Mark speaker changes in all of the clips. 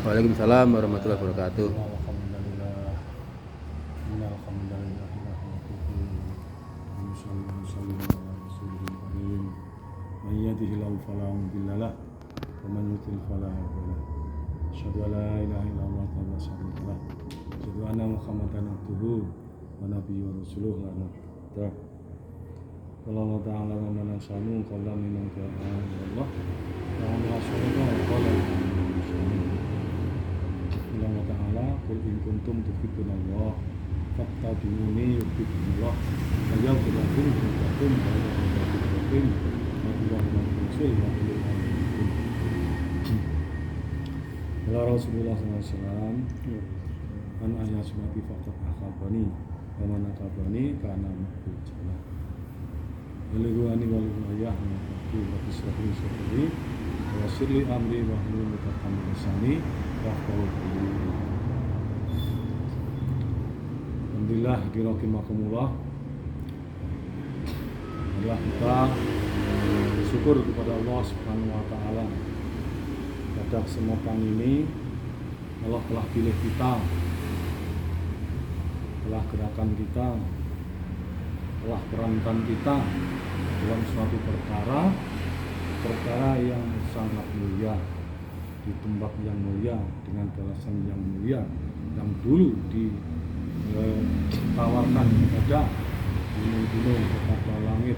Speaker 1: Waalaikumsalam warahmatullahi wabarakatuh.
Speaker 2: Alhamdulillah. Innal hamdalillah nahmaduhu wa nusalli ala rasulil karim. May yahdihillahu fala mudilla lahu wa man yudlil fala hadiya lahu. Asyhadu an la ilaha illallah wa la syarika lahu. Asyhadu anna Muhammadan abduhu wa nabiyyuhu wa rasuluhu la nabiyya. Allah Ta'ala wa man asanu qala min Allah. Allah Ta'ala qul in kuntum tuhibbunallah fattabi'uni yuhibbukumullah wa yaghfir lakum dhunubakum wa yaghfir lakum Rasulullah SAW an ayasmati faqat akhabani wa man akhabani kana maqbul jalah Waliruani walirayah Maqbul wa bisrahli syukri wa sirli amri wa hlul uqdatam min lisani yafqahu qawli. Alhamdulillah dirahimakumullah. Adalah kita bersyukur kepada Allah Subhanahu wa taala. Pada kesempatan ini Allah telah pilih kita, telah gerakan kita, telah perankan kita dalam suatu perkara yang sangat mulia, di tempat yang mulia, dengan balasan yang mulia, yang dulu ditawarkan kepada gunung-gunung, kepada langit,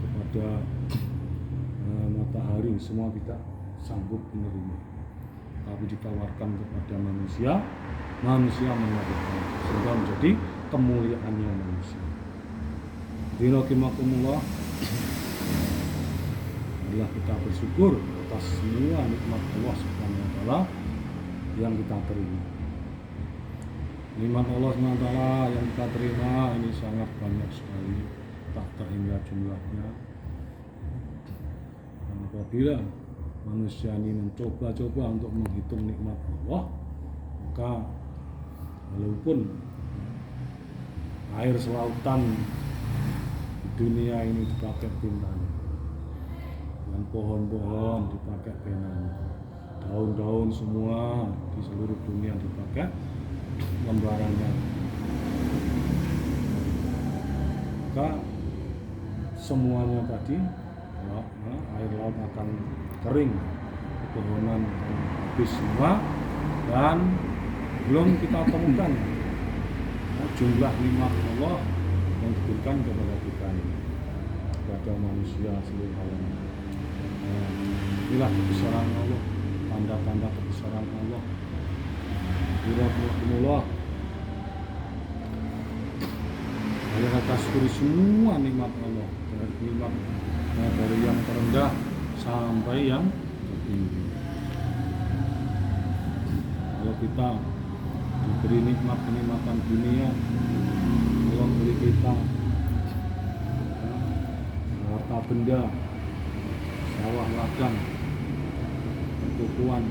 Speaker 2: kepada matahari, semua tidak sanggup menerima, tapi ditawarkan kepada manusia menerima, sehingga menjadi kemuliaannya manusia. Dirahimakumullah, adalah kita bersyukur atas semua nikmat Allah Subhanahu wa taala yang kita terima. Nikmat Allah Subhanahu wa taala yang kita terima ini sangat banyak sekali, tak terhingga jumlahnya. Dan apabila manusia ini mencoba-coba untuk menghitung nikmat Allah, maka walaupun air selautan di dunia ini dipakai tintanya, dan pohon-pohon dipakai penanya, daun-daun semua di seluruh dunia dipakai lembarannya, maka semuanya tadi air laut akan kering, pepohonan akan habis semua, dan belum kita temukan jumlah nikmat Allah yang diberikan kepada kita ini, kepada manusia seluruh alam. Inilah kebesaran Allah, tanda-tanda kebesaran Allah. Alhamdulillah, mari kita syukuri semua nikmat Allah, dari nikmat dari yang terendah sampai yang tertinggi. Kalau kita diberi kenikmatan dunia, Allah beri kita harta benda, sawah ladang, pertukuan,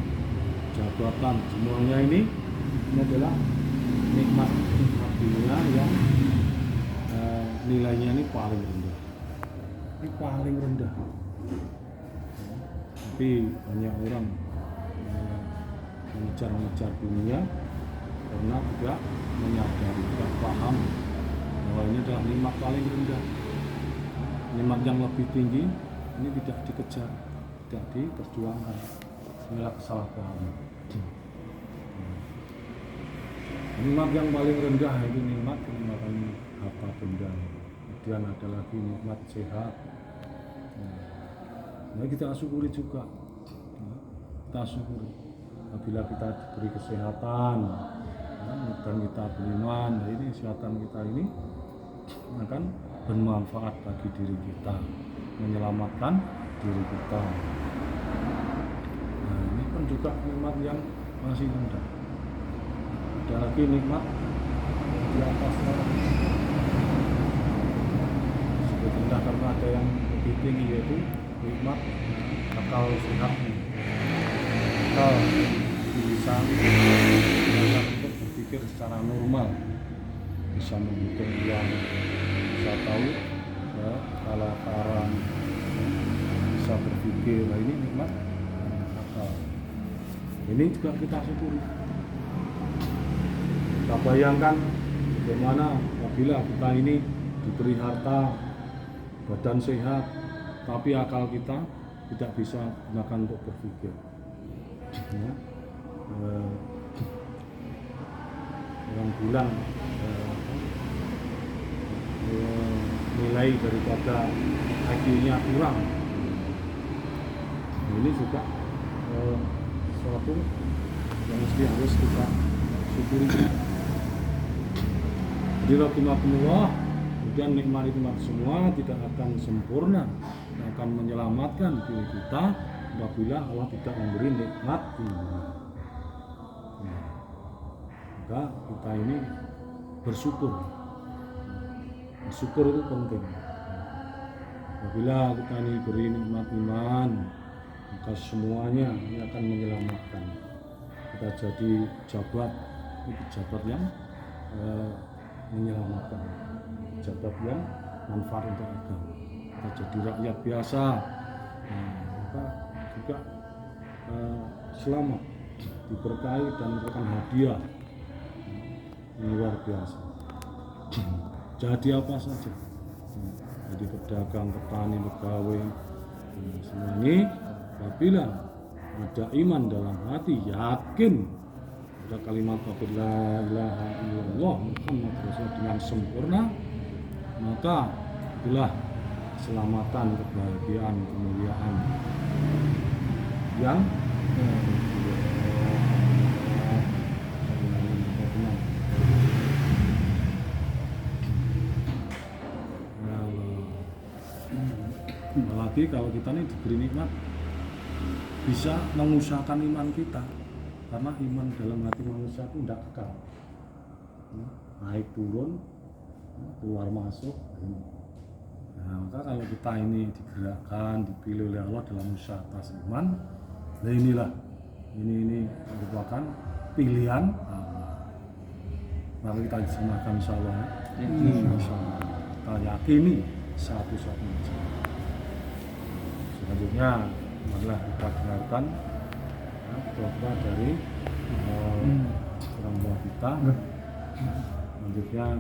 Speaker 2: jabatan, semuanya ini adalah nikmat dunia yang nilainya ini paling rendah. Ini paling rendah. Tapi banyak orang mengejar dunia karena tidak menyadari, tidak paham bahwa ini adalah nikmat paling rendah. Nikmat yang lebih tinggi ini tidak dikejar, tidak diperjuangkan. Inilah kesalahpahaman. Nikmat yang paling rendah itu kenikmatan harta benda. Kemudian ada lagi nikmat sehat. Nah, kita syukuri juga. Kita syukuri apabila kita diberi kesehatan, dan kita beriman, nah ini kesehatan kita ini akan bermanfaat bagi diri kita, menyelamatkan diri kita. Nah, ini pun juga nikmat yang masih rendah. Ada lagi nikmat di atasnya sebut rendah karena ada yang lebih tinggi, yaitu nikmat akal sehat, akal bisa untuk berpikir secara normal, bisa menghitung uang, bisa tahu kalau karang, bisa berpikir. Nah, ini nikmat akal. Ini juga kita syukuri. Kita bayangkan bagaimana apabila kita ini diberi harta, badan sehat, tapi akal kita tidak bisa gunakan untuk berpikir. Ya. Orang bilang nilai daripada IQ-nya kurang. Ini juga sesuatu yang mesti harus kita syukuri. Jadi rahimakumullah, kemudian nikmat-nikmat semua tidak akan sempurna, tidak akan menyelamatkan diri kita apabila Allah tidak memberi nikmat iman. Maka kita ini bersyukur. Bersyukur itu penting. Apabila kita ini beri nikmat iman, maka semuanya ini akan menyelamatkan. Kita jadi jabat, itu jabat yang menyelamatkan, jabat yang manfaat untuk agama. Kita jadi rakyat biasa, maka juga selamat, diberkahi dan memberikan hadiah. Ini luar biasa. Jadi apa saja, jadi pedagang, petani, pegawai, semua ini apabila ada iman dalam hati, yakin ada kalimat la ilaha illallah Muhammad Rasulullah dengan sempurna, maka itulah keselamatan, kebahagiaan, kemuliaan yang apalagi kalau kita ini diberi nikmat bisa mengusahakan iman kita, karena iman dalam hati manusia itu tidak kekal, naik turun, keluar masuk. Nah, maka kalau kita ini digerakkan, dipilih oleh Allah dalam usaha atas iman, nah inilah ini merupakan pilihan Allah. Maka kita semuakan insyaallah, insyaallah kita yakini satu-satunya. Selanjutnya adalah kita dengarkan doa dari orang tua kita. Selanjutnya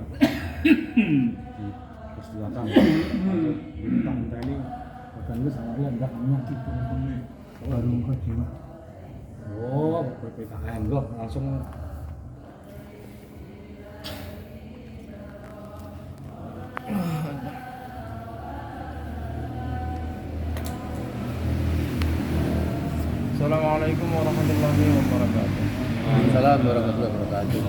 Speaker 2: dipersilakan kita ini akan salahnya enggak menyakit baru jiwa. Oh, PPKM loh langsung.
Speaker 3: Assalamualaikum warahmatullahi wabarakatuh.
Speaker 1: Assalamualaikum warahmatullahi wabarakatuh.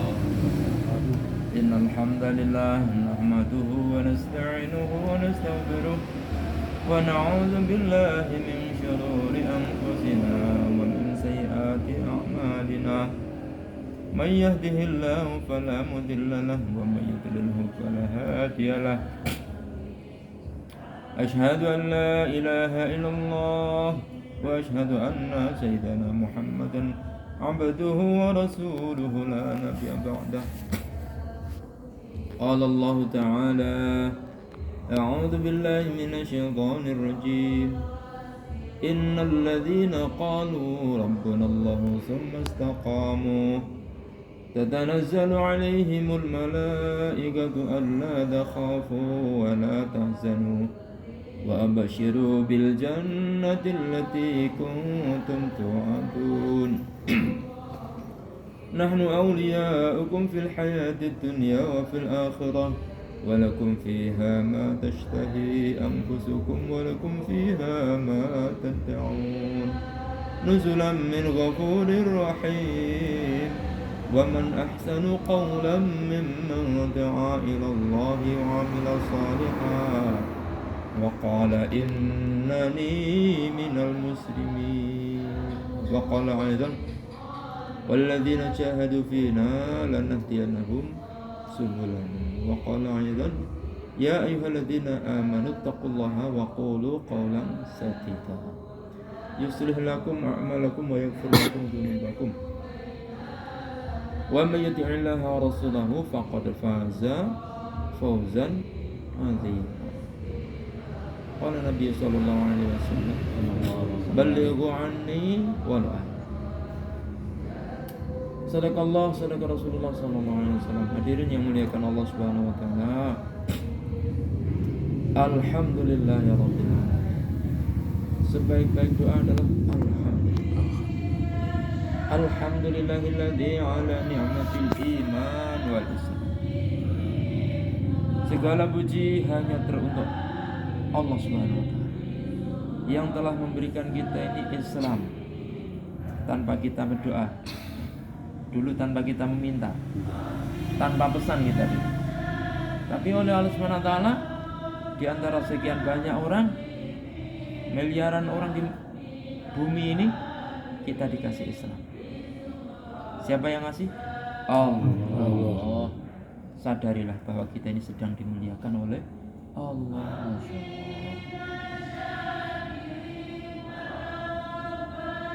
Speaker 3: Innal hamdalillah nahmaduhu wa nasta'inuhu wa nastaghfiruh wa na'udzu billahi min shururi anfusina wa min sayyiati a'malina. Man yahdihillahu fala mudilla lahu wa man yudlilhu fala hadiya lahu. Asyhadu an la ilaha illallah وأشهد أن سيدنا محمدا عبده ورسوله لا نبي بعده. قال الله تعالى: أعوذ بالله من الشيطان الرجيم. إن الذين قالوا ربنا الله ثم استقاموا تتنزل عليهم الملائكة ألا تخافوا ولا تحزنوا وأبشروا بالجنة التي كنتم توعدون. نحن أولياؤكم في الحياة الدنيا وفي الآخرة ولكم فيها ما تشتهي أنفسكم ولكم فيها ما تدعون نزلا من غفور رحيم. ومن أحسن قولا ممن دعا إلى الله وعمل صالحا وقال إنني من المسلمين. وقال أيضا: والذين جاهدوا فينا لنهدينهم سبلنا. وقال أيضا: يا أيها الذين آمنوا اتقوا الله وقولوا قولا سديدا يصلح لكم أعمالكم ويغفر لكم ذنوبكم ومن يطع الله ورسوله فقد فاز فوزا عظيما. قال النبي صلى الله عليه وسلم: بلغوا عني ولو آية. Sadaqallah, sadaqa Rasulullah sallallahu alaihi wasallam. Hadirin yang muliakan Allah Subhanahu wa taala. Alhamdulillah ya rabbil alamin. Sebaik-baik doa adalah alhamdulillah. Alhamdulillahilladzi ala ni'matil iman wal islam. Segala puji hanya teruntuk Allah Subhanahu wa taala yang telah memberikan kita ini Islam tanpa kita berdoa. Dulu tanpa kita meminta, tanpa pesan kita dulu. Tapi oleh Allah Subhanahu wa taala, di antara sekian banyak orang, miliaran orang di bumi ini, kita dikasih Islam. Siapa yang ngasih? Allah. Sadarilah bahwa kita ini sedang dimuliakan oleh Allah.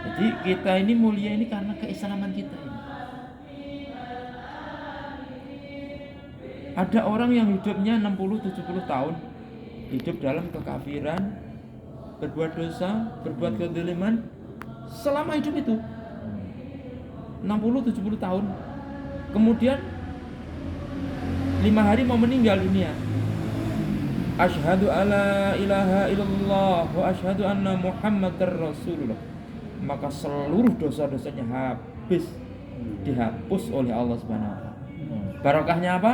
Speaker 3: Jadi kita ini mulia ini karena keislaman kita ini. Ada orang yang hidupnya 60-70 tahun hidup dalam kekafiran, berbuat dosa, berbuat kezaliman selama hidup itu 60-70 tahun. Kemudian 5 hari mau meninggal dunia. Asyhadu alla ilaha illallah wa asyhadu anna Muhammadar Rasulullah. Maka seluruh dosa-dosanya habis dihapus oleh Allah Subhanahu wa taala. Barokahnya apa?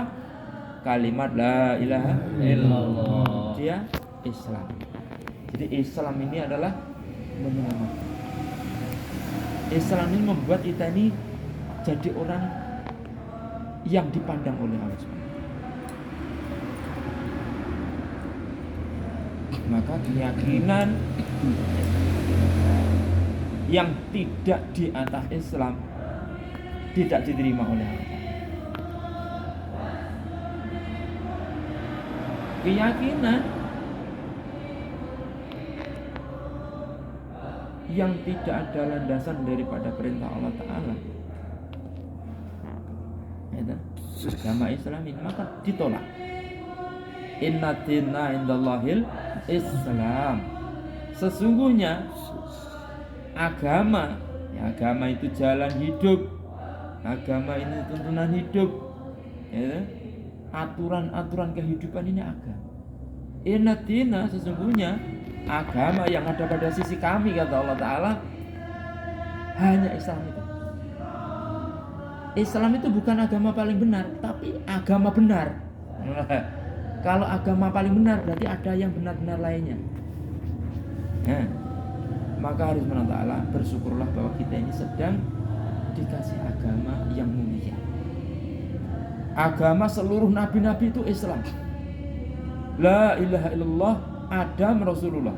Speaker 3: Kalimat la ilaha illallah. Dia Islam. Jadi Islam ini adalah menyelamatkan. Islam ini membuat kita ini jadi orang yang dipandang oleh Allah Subhanahu wa taala. Maka keyakinan yang tidak di atas Islam tidak diterima oleh Allah. Keyakinan yang tidak ada landasan daripada perintah Allah Ta'ala, agama Islam ini, maka ditolak. Inna dinna indallahil Islam. Sesungguhnya agama, ya, agama itu jalan hidup, agama ini tuntunan hidup, ya, aturan-aturan kehidupan ini agama. Inna dina, sesungguhnya agama yang ada pada sisi kami, kata Allah Ta'ala, hanya Islam itu. Islam itu bukan agama paling benar, tapi agama benar. Kalau agama paling benar berarti ada yang benar-benar lainnya. Nah, maka harus Allah Ta'ala bersyukurlah bahwa kita ini sedang dikasih agama yang mulia. Agama seluruh nabi-nabi itu Islam. La ilaha illallah Adam Rasulullah.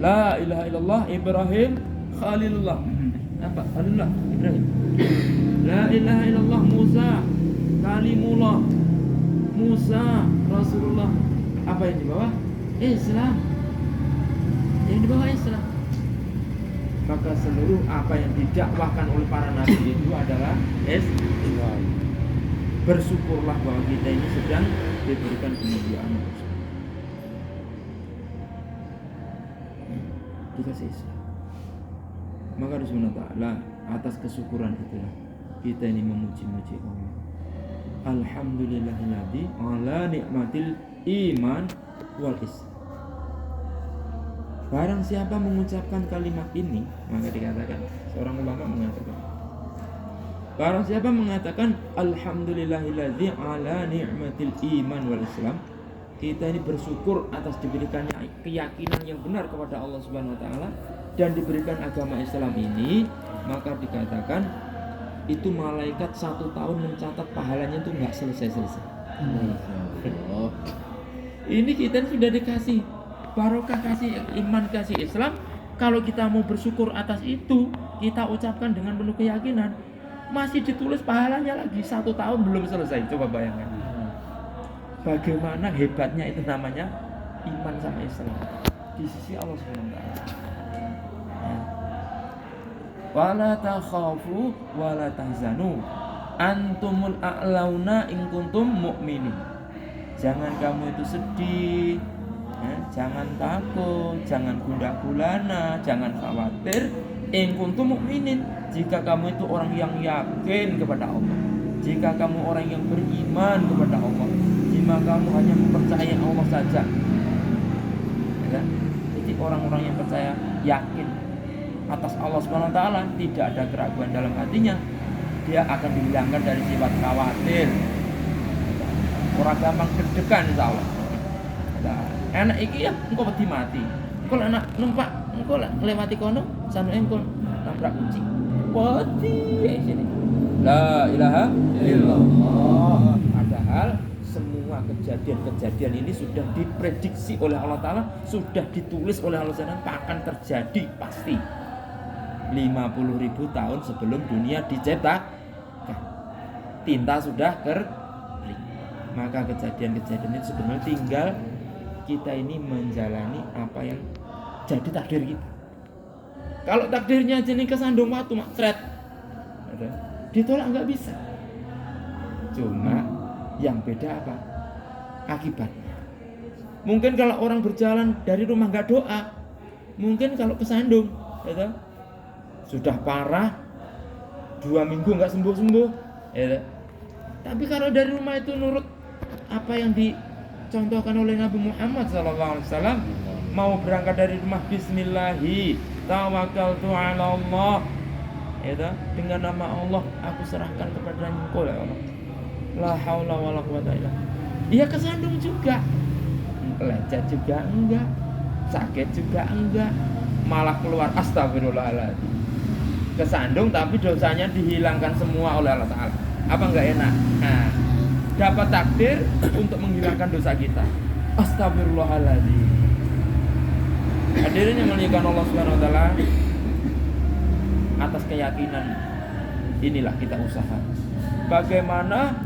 Speaker 3: La ilaha illallah Ibrahim Khalilullah. Apa? Khalilullah Ibrahim. La ilaha illallah Musa Kalimullah. Musa Rasulullah. Apa yang di bawah? Islam. Yang di bawah Islam. Maka seluruh apa yang didakwahkan oleh para nabi itu adalah Islam. Bersyukurlah bahwa kita ini sedang diberikan kemuliaan dikasih Islam. Maka harus ta'ala atas kesyukuran itulah kita ini memuji-muji Allah. Alhamdulillahilladzi ala ni'matil iman wal islam. Barang siapa mengucapkan kalimat ini, maka dikatakan, seorang ulama mengatakan, barang siapa mengatakan alhamdulillahilladzi ala ni'matil iman wal islam, kita ini bersyukur atas diberikannya keyakinan yang benar kepada Allah Subhanahu wa taala dan diberikan agama Islam ini, maka dikatakan itu malaikat 1 tahun mencatat pahalanya itu enggak selesai-selesai. Ini kita sudah dikasih barokah, kasih iman, kasih Islam. Kalau kita mau bersyukur atas itu, kita ucapkan dengan penuh keyakinan, masih ditulis pahalanya lagi 1 tahun belum selesai. Coba bayangkan bagaimana hebatnya itu namanya iman sama Islam di sisi Allah Subhanahu wa taala. Wala takhafu wala tahzanu antumul a'launa in kuntum mu'minin. Jangan kamu itu sedih, jangan takut, jangan gundah gulana, jangan khawatir In kuntum mu'minin, jika kamu itu orang yang yakin kepada Allah, jika kamu orang yang beriman kepada Allah, jika kamu hanya mempercayai Allah saja, ya kan? Jadi orang-orang yang percaya yakin atas Allah Subhanahu wa taala, tidak ada keraguan dalam hatinya, dia akan dihilangkan dari sifat khawatir. Orang gampang deg-degan insyaallah. Nah, enak iki ya engko wedi mati. Engko anak numpak, engko nglewati kono, sanuke engko nabrak kucing. Wedi sini. La ilaha illallah. Padahal semua kejadian-kejadian ini sudah diprediksi oleh Allah Ta'ala, sudah ditulis oleh Allah Ta'ala, akan terjadi pasti 50.000 tahun sebelum dunia diciptakan. Tinta sudah kering. Maka kejadian-kejadian itu sebenarnya tinggal kita ini menjalani apa yang jadi takdir kita. Kalau takdirnya jadi kesandung waktu makret, ditolak nggak bisa. Cuma yang beda apa? Akibatnya. Mungkin kalau orang berjalan dari rumah nggak doa, mungkin kalau kesandung, gitu, sudah parah, 2 minggu nggak sembuh-sembuh, gitu. Tapi kalau dari rumah itu nurut apa yang dicontohkan oleh Nabi Muhammad SAW, mau berangkat dari rumah Bismillahi, tawakkaltu ala Allah, gitu, dengan nama Allah aku serahkan kepada Engkau ya Allah. La haula wala quwata illa billah. Dia kesandung juga, lecet juga enggak, sakit juga enggak, malah keluar astagfirullahaladzim. Kesandung tapi dosanya dihilangkan semua oleh Allah Ta'ala. Apa enggak enak? Nah, dapat takdir untuk menghilangkan dosa kita. Astagfirullahaladzim. Hadirin yang muliakan Allah Subhanahu wa taala, atas keyakinan inilah kita usaha. Bagaimana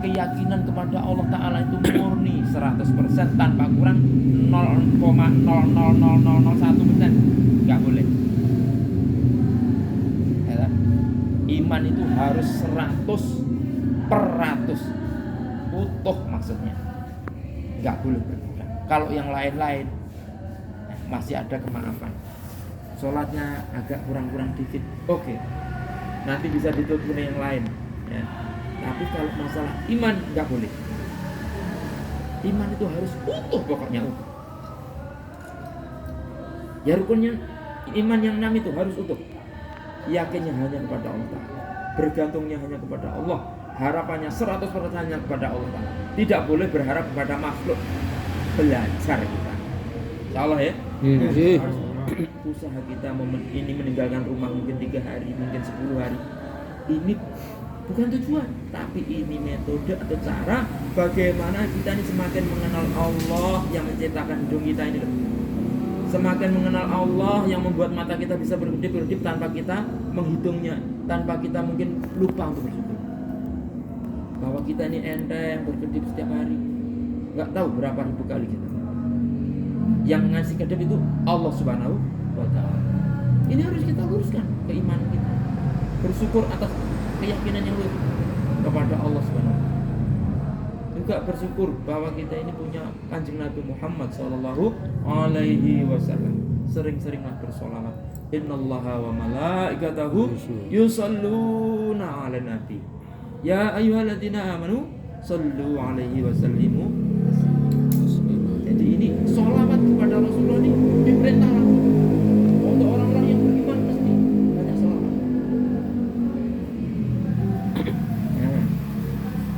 Speaker 3: keyakinan kepada Allah Ta'ala itu murni 100% tanpa kurang 0,00001%. Gak boleh. Ya, iman itu harus 100% utuh maksudnya. Gak boleh berkurang. Kalau yang lain-lain masih ada kemaafan. Sholatnya agak kurang-kurang dikit, oke, nanti bisa ditutup yang lain ya. Tapi kalau masalah iman nggak boleh. Iman itu harus utuh, pokoknya utuh. Ya rukunnya iman yang 6 itu harus utuh. Yakinnya hanya kepada Allah Ta'ala, bergantungnya hanya kepada Allah, harapannya 100% hanya kepada Allah Ta'ala. Tidak boleh berharap kepada makhluk. Belajar kita, insyaallah ya. Harus usaha kita ini meninggalkan rumah mungkin 3 hari, mungkin 10 hari. Ini bukan tujuan, tapi ini metode atau cara bagaimana kita ini semakin mengenal Allah yang menciptakan hidung kita ini, semakin mengenal Allah yang membuat mata kita bisa berkedip-kedip tanpa kita menghitungnya, tanpa kita mungkin lupa untuk bersyukur. Bahwa kita ini enteng berkedip setiap hari, nggak tahu berapa ribu kali kita. Yang ngasih kedip itu Allah Subhanahu wa Ta'ala. Ini harus kita luruskan keimanan kita, bersyukur atas keyakinan yang luhur kepada Allah Subhanahu. Juga bersyukur bahwa kita ini punya Kanjeng Nabi Muhammad sallallahu alaihi wasallam. Sering-seringlah bersolawat. Innallaha wa malaikatahu yusholluna 'alan nabi. Ya ayyuhalladzina amanu shallu 'alaihi wa sallimu. Jadi ini sholawat kepada Rasulullah ini diperintah untuk orang-orang yang beriman mesti banyak sholawat.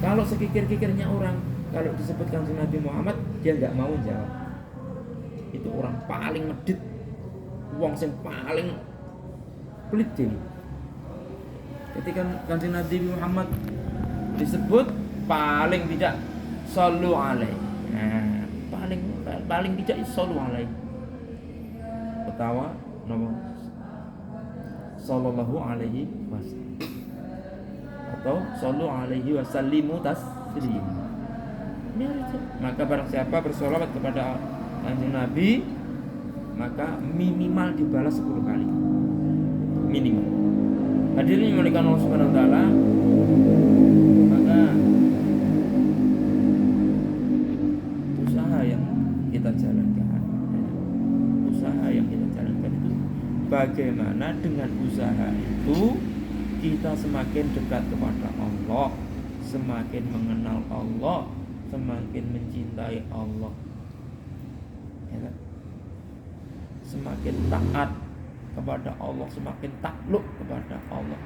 Speaker 3: Kalau sekikir-kikirnya orang kalau disebutkan Nabi Muhammad dia nggak mau jawab. Itu orang paling medit, wong sing paling pelit jadi. Ketika Kanjeng Nabi Muhammad disebut paling tidak shollu alaihi. Nah, paling tidak shollu alaihi. Pertama nomor sallallahu alaihi wasallam atau shollu alaihi wasallimu taslim. Maka barang siapa bersolawat kepada Kanjeng Nabi, maka minimal dibalas 10 kali. Minimal. Hadirin yang dimuliakan Allah Subhanahu wa taala, maka usaha yang kita jalankan itu bagaimana dengan usaha itu kita semakin dekat kepada Allah, semakin mengenal Allah, semakin mencintai Allah, ya kan? Semakin taat kepada Allah, semakin takluk kepada Allah,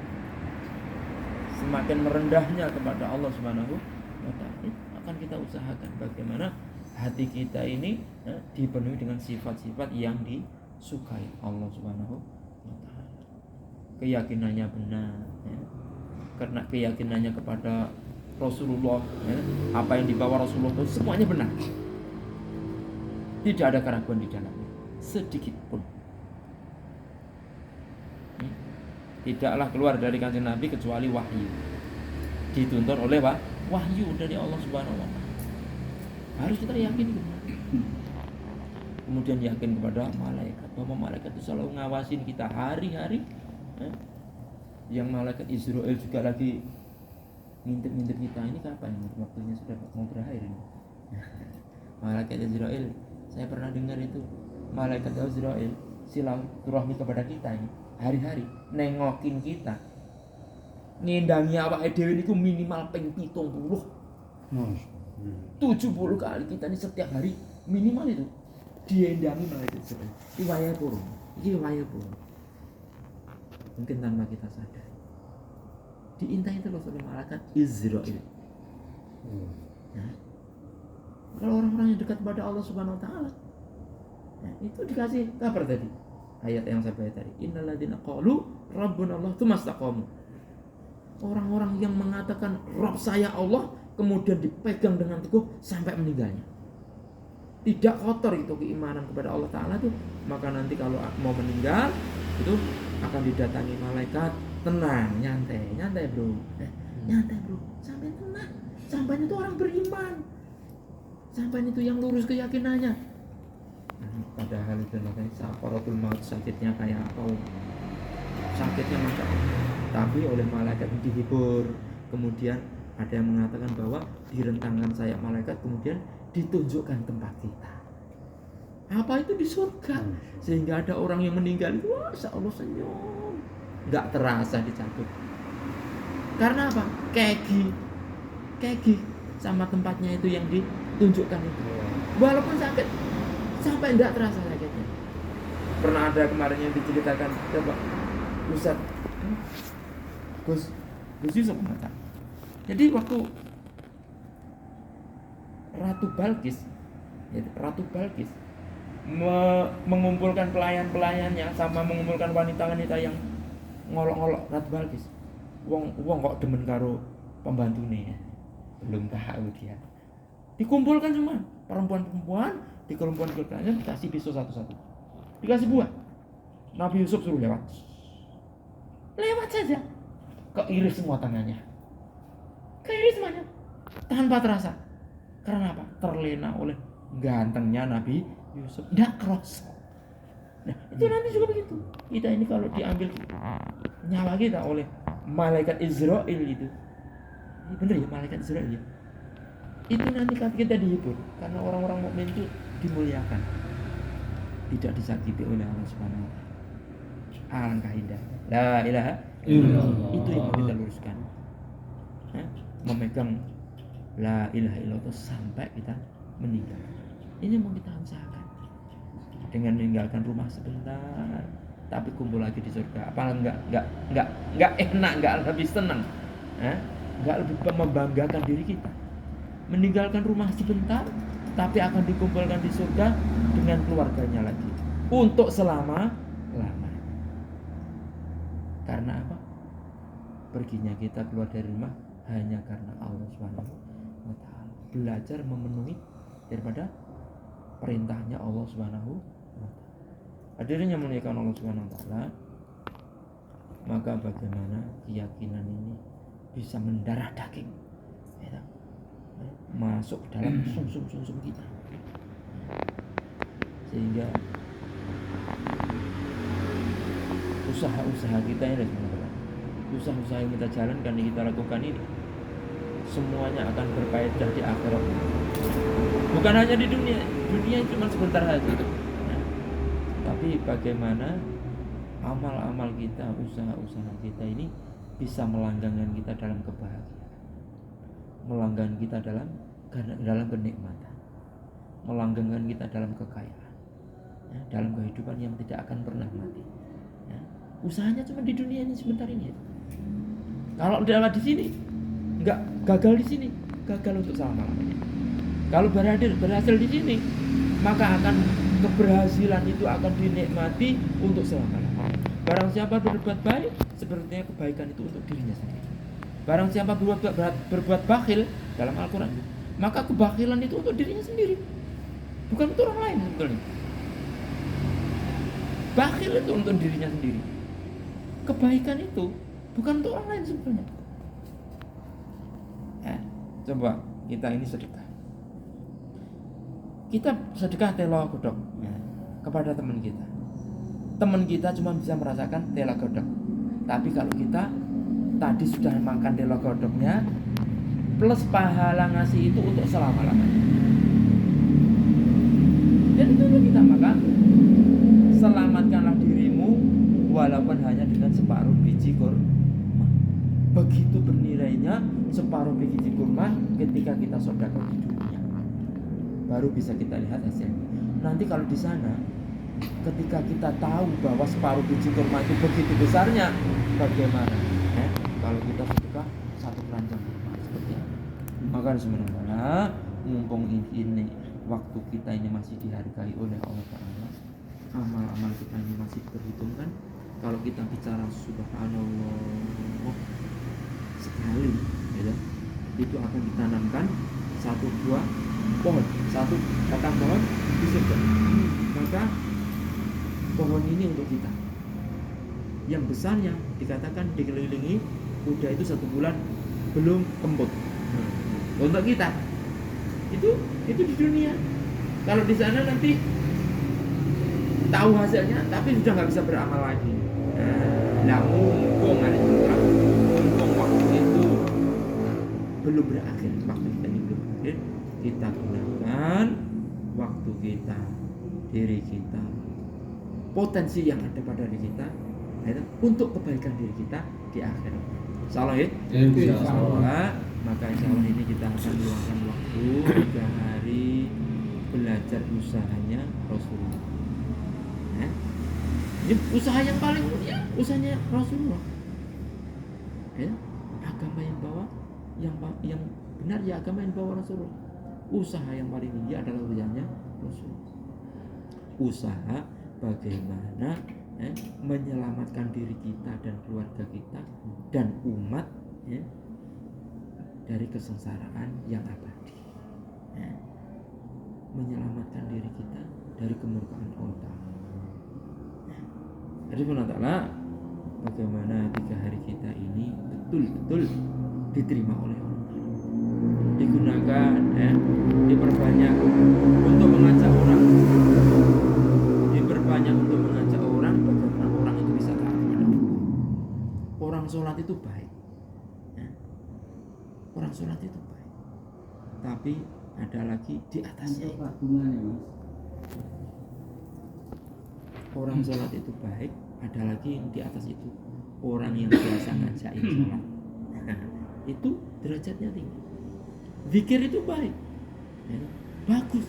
Speaker 3: semakin merendahnya kepada Allah Subhanahu wa ta'ala. Akan kita usahakan bagaimana hati kita ini dipenuhi dengan sifat-sifat yang disukai Allah Subhanahu wa ta'ala. Keyakinannya benar, ya. Karena keyakinannya kepada Rasulullah, ya. Apa yang dibawa Rasulullah itu semuanya benar, tidak ada keraguan di dalamnya sedikit pun. Tidaklah keluar dari kanjeng Nabi kecuali wahyu, dituntun oleh wahyu dari Allah Subhanahu wa ta'ala. Harus kita yakini benar. Kemudian yakin kepada malaikat, bahwa malaikat itu selalu ngawasin kita hari-hari. Yang malaikat Israel juga lagi ngintip-ngintip kita, ini kapan waktunya sudah mau berakhir ini. Malaikat Israel, saya pernah dengar itu malaikat Israel silaturahmi kepada kita ini hari-hari, nengokin kita, ngendangi awake dhewe niku minimal ping 70 kali kita ini setiap hari minimal itu diendangi malaikat Israel. Iki wayahe purun, iki wayahe purun. Mungkin tanpa kita sadar diintai terus oleh malaikat Israel. Kalau orang-orang yang dekat pada Allah Subhanahu wa ta'ala, itu dikasih kabar tadi, ayat yang saya baca tadi, innalladzina qalu rabbuna Allah tsumastaqamu. Orang-orang yang mengatakan Rabb saya Allah, kemudian dipegang dengan teguh sampai meninggalnya, tidak kotor itu keimanan kepada Allah Ta'ala itu, maka nanti kalau mau meninggal itu akan didatangi malaikat. Tenang, nyantai bro, nyantai bro, sampai tenang, sampai itu orang beriman, sampai itu yang lurus keyakinannya. Padahal itu nanti sakaratul maut, sakitnya kayak apa? Sakitnya macam apa? Tapi oleh malaikat dihibur. Kemudian ada yang mengatakan bahwa direntangkan sayap malaikat, kemudian ditunjukkan tempat kita. Apa itu di surga? Sehingga ada orang yang meninggal itu, Masya Allah senyum, nggak terasa dicabut. Karena apa? Kegi sama tempatnya itu yang ditunjukkan itu. Walaupun sakit, sampai nggak terasa sakitnya. Pernah ada kemarin yang diceritakan, coba Ustaz Gus Yusuf mengatakan, jadi waktu Ratu Balkis mengumpulkan pelayan-pelayannya sama mengumpulkan wanita-wanita yang ngolok-ngolok Ratu Balkis, wong kok demen karo pembantune, belum tahu dia. Dikumpulkan semua perempuan-perempuan, dikumpulkan dikasih pisau satu-satu, dikasih buah. Nabi Yusuf suruh lewat saja, keiris semua tangannya, keiris semuanya tanpa terasa. Karena apa? Terlena oleh gantengnya Nabi Yusuf, tidak cross. Nah itu nanti juga begitu. Kita ini kalau diambil nyawa kita oleh malaikat Israel itu, bener ya malaikat Israel ya, itu nanti kita dihibur. Karena orang-orang mukmin itu dimuliakan, tidak disakiti oleh Allah Subhanahu wa ta'ala. Alangkah indah. La ilaha illallah. Itu yang mau kita luruskan. Memegang la ilaha illallah itu sampai kita meninggal. Ini mau kita usahakan. Dengan meninggalkan rumah sebentar, tapi kumpul lagi di surga. Apa enggak enak, enggak lebih senang, enggak lebih membanggakan diri kita. Meninggalkan rumah sebentar, tapi akan dikumpulkan di surga dengan keluarganya lagi untuk selama-lamanya. Karena apa? Perginya kita keluar dari rumah hanya karena Allah Subhanahu wa ta'ala. Belajar memenuhi daripada perintahnya Allah Subhanahu wa ta'ala. Hadirin yang memuliakan Allah Subhanahu wa ta'ala, maka bagaimana keyakinan ini bisa mendarah daging, ya, masuk dalam sumsum-sumsum kita, sehingga usaha-usaha kita ini, usaha-usaha yang kita jalankan, yang kita lakukan ini, semuanya akan berfaedah di akhirat. Bukan hanya di dunia cuma sebentar saja. Tapi bagaimana amal-amal kita, usaha-usaha kita ini bisa melanggengkan kita dalam kebahagiaan, melanggengkan kita dalam kenikmatan, melanggengkan kita dalam kekayaan, ya, dalam kehidupan yang tidak akan pernah mati. Ya. Usahanya cuma di dunia ini sebentar ini. Ya. Kalau udah di sini, nggak gagal di sini, gagal untuk selama-lamanya. Kalau berhasil di sini, maka akan keberhasilan itu akan dinikmati untuk selama-lamanya. Barang siapa berbuat baik, sepertinya kebaikan itu untuk dirinya sendiri. Barang siapa berbuat bakhil dalam Al-Quran, maka kebakilan itu untuk dirinya sendiri, bukan untuk orang lain sebetulnya. Bakhil itu untuk dirinya sendiri. Kebaikan itu bukan untuk orang lain sebetulnya. Coba kita ini sedekah. Kita sedekah telo godok kepada teman kita. Teman kita cuma bisa merasakan telo godok. Tapi kalau kita tadi sudah makan telo godoknya, plus pahala ngasih itu untuk selama-lamanya. Dan itu kita maka selamatkanlah dirimu walaupun hanya dengan separuh biji kurma. Begitu bernilainya separuh biji kurma ketika kita sedekah di dunia. Baru bisa kita lihat hasilnya. Nanti kalau di sana, ketika kita tahu bahwa separuh biji kurma itu begitu besarnya, bagaimana? Kalau kita sedekah satu keranjang kurma seperti itu. Maka sebenarnya mumpung ini waktu kita ini masih dihargai oleh Allah Ta'ala, amal-amal kita ini masih diperhitungkan. Kalau kita bicara subhanallah sekali, ya, itu akan ditanamkan satu buah pohon, satu batang pohon di surga. Maka pohon ini untuk kita. Yang besarnya dikatakan dikelilingi kuda itu 1 bulan belum kembut. Untuk kita itu di dunia. Kalau di sana nanti tahu hasilnya, tapi sudah nggak bisa beramal lagi. Nah, mumpung waktu itu belum berakhir, waktu kita ini belum berakhir, kita gunakan waktu kita, diri kita, potensi yang ada pada diri kita, untuk kebaikan diri kita di akhirat. Insyaallah ya. Insyaallah. Maka insyaallah ini kita akan meluangkan waktu 3 hari belajar usahanya Rasulullah. Ini usaha yang paling mulia, usahanya Rasulullah. Agama yang bawa yang benar ya agama yang bawa Rasulullah. Usaha yang paling tinggi adalah usahanya Rasulullah. Usaha bagaimana menyelamatkan diri kita dan keluarga kita dan umat dari kesengsaraan yang abadi. Menyelamatkan diri kita dari kemurkaan Allah. Jadi Allah, bagaimana 3 hari kita ini betul-betul diterima oleh Allah, digunakan, diperbanyak untuk mengajak orang, bagaimana orang itu bisa taat kepada Allah. Orang sholat itu baik, orang sholat itu baik, tapi ada lagi di atasnya itu. Orang sholat itu baik, ada lagi yang di atas itu, orang yang biasa ngajakin sholat. Itu derajatnya tinggi. Zikir itu baik, bagus.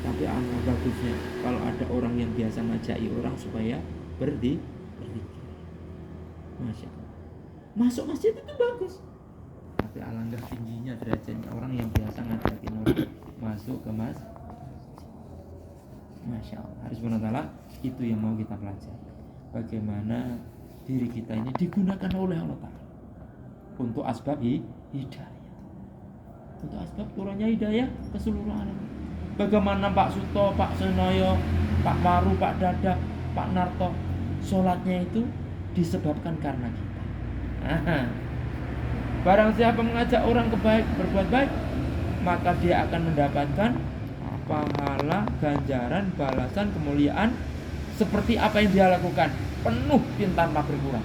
Speaker 3: Tapi alangkah bagusnya kalau ada orang yang biasa ngajaki orang supaya berzikir. Masya Allah. Masuk masjid itu bagus. Tapi alangkah tingginya derajatnya orang yang biasa ngajakin orang masuk ke masjid. Masya Allah. Harus benar-benar itu yang mau kita pelajari. Bagaimana diri kita ini digunakan oleh Allah Ta'ala untuk asbab hidayah, untuk asbab turunnya hidayah ke seluruh alam. Bagaimana Pak Suto, Pak Senoyo, Pak Maru, Pak Dadak, Pak Narto, sholatnya itu disebabkan karena kita. Barang siapa mengajak orang berbuat baik, maka dia akan mendapatkan pahala, ganjaran, balasan, kemuliaan seperti apa yang dia lakukan, penuh tanpa berkurang,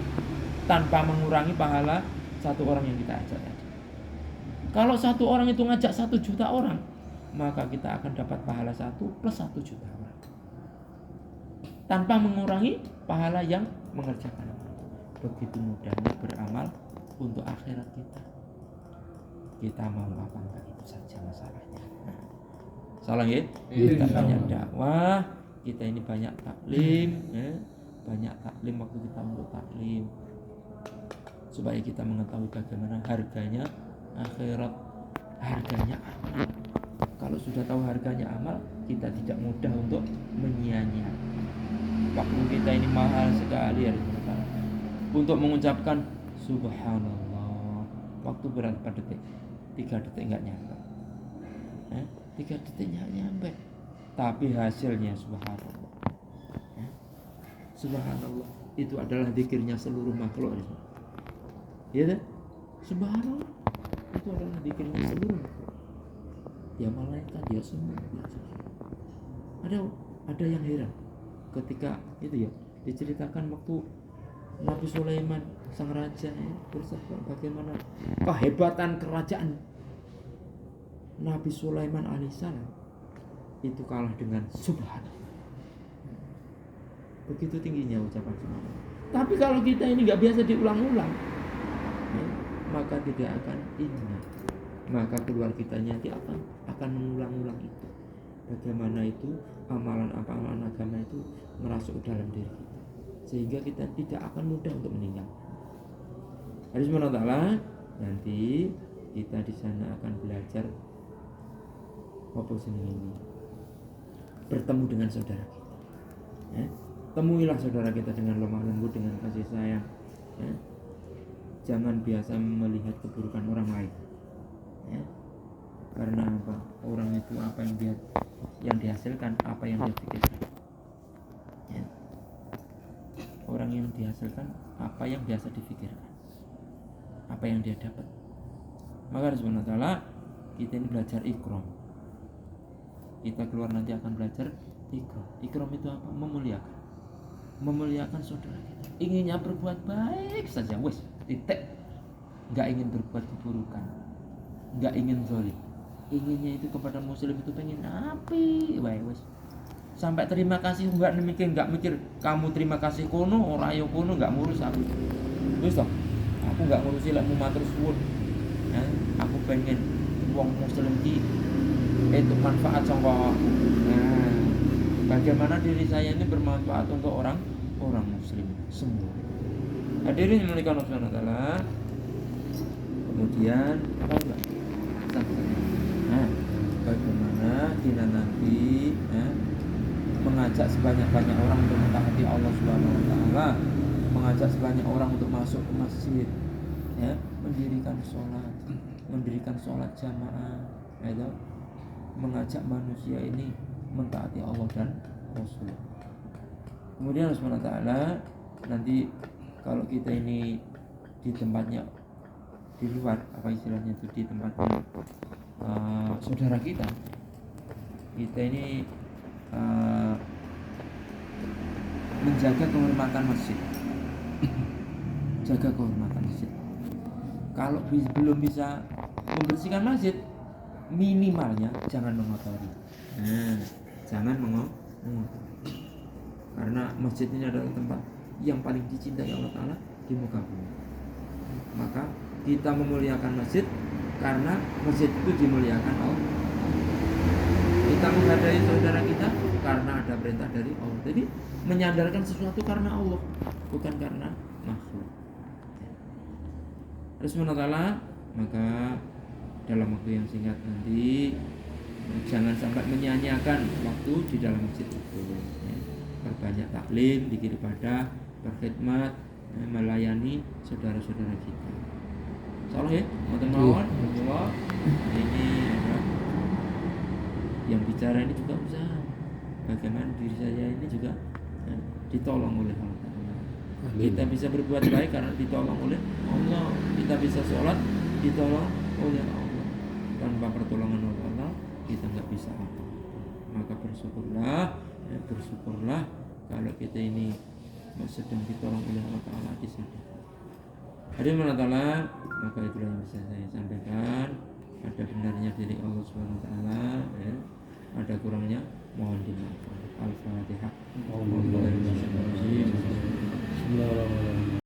Speaker 3: tanpa mengurangi pahala satu orang yang kita ajak tadi. Kalau satu orang itu ngajak 1 juta orang, maka kita akan dapat pahala 1 plus 1 juta orang. tanpa mengurangi pahala yang mengerjakan. Begitu mudahnya beramal untuk akhirat kita. Kita mau apa enggak, itu saja masalahnya. Salah ya? Kita banyak dakwah, kita ini banyak taklim, ya. Banyak taklim waktu kita untuk taklim, supaya kita mengetahui bagaimana harganya akhirat, harganya amal. Kalau sudah tahu harganya amal, kita tidak mudah untuk menyia-nyiakan. Waktu kita ini mahal sekali untuk mengucapkan subhanallah. Waktu berapa detik? 3 detik nggak nyampe. 3 detik nggak nyampe. Tapi hasilnya subhanallah. Subhanallah itu adalah zikirnya seluruh makhluk. Ya kan? Subhanallah itu adalah zikirnya seluruh makhluk. Ya malaikat, ya semua. Ada yang heran ketika itu ya diceritakan waktu Nabi Sulaiman sang raja ya, bersabda bagaimana kehebatan kerajaan Nabi Sulaiman alaihissalam itu kalah dengan subhanallah. Begitu tingginya ucapan subhanallah. Tapi kalau kita ini nggak biasa diulang-ulang, ya, maka tidak akan ingat. Maka keluar kita nanti akan mengulang-ulang itu. Bagaimana itu amalan-amalan agama itu merasuk ke dalam diri kita, sehingga kita tidak akan mudah untuk meninggal. Allah Subhanahu wa taala nanti kita di sana akan belajar apa ini, bertemu dengan saudara kita. Ya. Temuilah saudara kita dengan lemah lembut, dengan kasih sayang. Ya. Jangan biasa melihat keburukan orang lain. Ya. Karena apa? Orang itu apa yang dihasilkan, apa yang dia pikirkan. Ya. Orang yang dihasilkan apa yang biasa difikirkan, apa yang dia dapat. Maka Subhanahu wa taala kita ini belajar ikram. Kita keluar nanti akan belajar ikram. Ikram itu apa? Memuliakan. Memuliakan saudara kita. Inginnya berbuat baik saja, wes titik. Enggak ingin berbuat keburukan, enggak ingin zalim. Inginnya itu kepada muslim itu pengen api, wes. Sampai terima kasih enggak mikir kamu terima kasih kono ora yo kono, enggak ngurus aku. Wis toh. Aku enggak ngurusi lek matur suwun. Ya, aku pengen wong muslim ki itu manfaat sangka aku. Nah, bagaimana diri saya ini bermanfaat untuk orang muslim semua. Hadirin yang dimuliakan Allah Subhanahu wa taala. Kemudian apa enggak? Nah, bagaimana kita nanti mengajak sebanyak-banyak orang untuk mentaati Allah Subhanahu wa taala, mengajak sebanyak orang untuk masuk ke masjid, ya, mendirikan sholat jamaah, ya, mengajak manusia ini mentaati Allah dan Rasul. Kemudian Allah Subhanahu wa taala nanti kalau kita ini di tempatnya di luar, apa istilahnya itu, di tempatnya saudara kita ini menjaga kehormatan masjid. Jaga kehormatan masjid. Kalau belum bisa membersihkan masjid, minimalnya jangan mengotori. Jangan mengotori. Karena masjid ini adalah tempat yang paling dicintai Allah Ta'ala di muka bumi. Maka kita memuliakan masjid karena masjid itu dimuliakan Allah. Kita menghargai saudara kita karena ada perintah dari Allah. Jadi menyandarkan sesuatu karena Allah, bukan karena makhluk. Bismillah. Maka dalam waktu yang singkat nanti jangan sampai menyia-nyiakan waktu di dalam masjid itu. Perbanyak taklim, zikir ibadah, berkhidmat, melayani saudara-saudara kita. Salah ya, teman-teman. Ini yang bicara ini juga usaha. Bagaimana diri saya ini juga ditolong oleh Allah Ta'ala. Kita bisa berbuat baik karena ditolong oleh Allah. Kita bisa sholat ditolong oleh Allah. Tanpa pertolongan Allah kita nggak bisa apa. Maka bersyukurlah kalau kita ini sedang ditolong oleh Allah Ta'ala di sini. Hadirin Allah Ta'ala, maka itulah yang bisa saya sampaikan. Ada benarnya dari Allah Subhanahu wa taala, ya. Ada kurangnya mohon dimaafkan. Al-Fatihah.